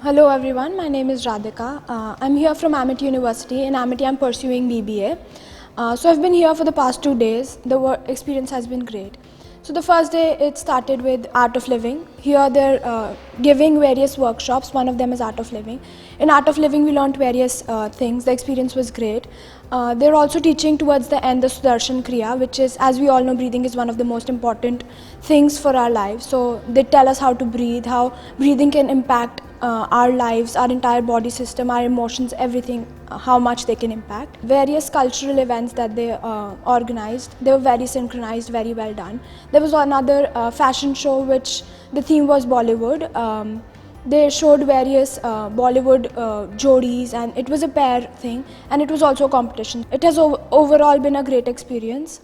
Hello everyone, my name is Radhika. I'm here from Amit University. In Amit I'm pursuing BBA. So I've been here for the past 2 days. The experience has been great. So the first day it started with Art of Living. Here they're giving various workshops. One of them is Art of Living. In Art of Living we learned various things. The experience was great. They're also teaching towards the end the Sudarshan Kriya, which is, as we all know, breathing is one of the most important things for our lives. So they tell us how to breathe, how breathing can impact our lives, our entire body system, our emotions, everything, how much they can impact. Various cultural events that they organized, they were very synchronized, very well done. There was another fashion show which the theme was Bollywood. They showed various Bollywood jodis, and it was a pair thing, and it was also a competition. It has overall been a great experience.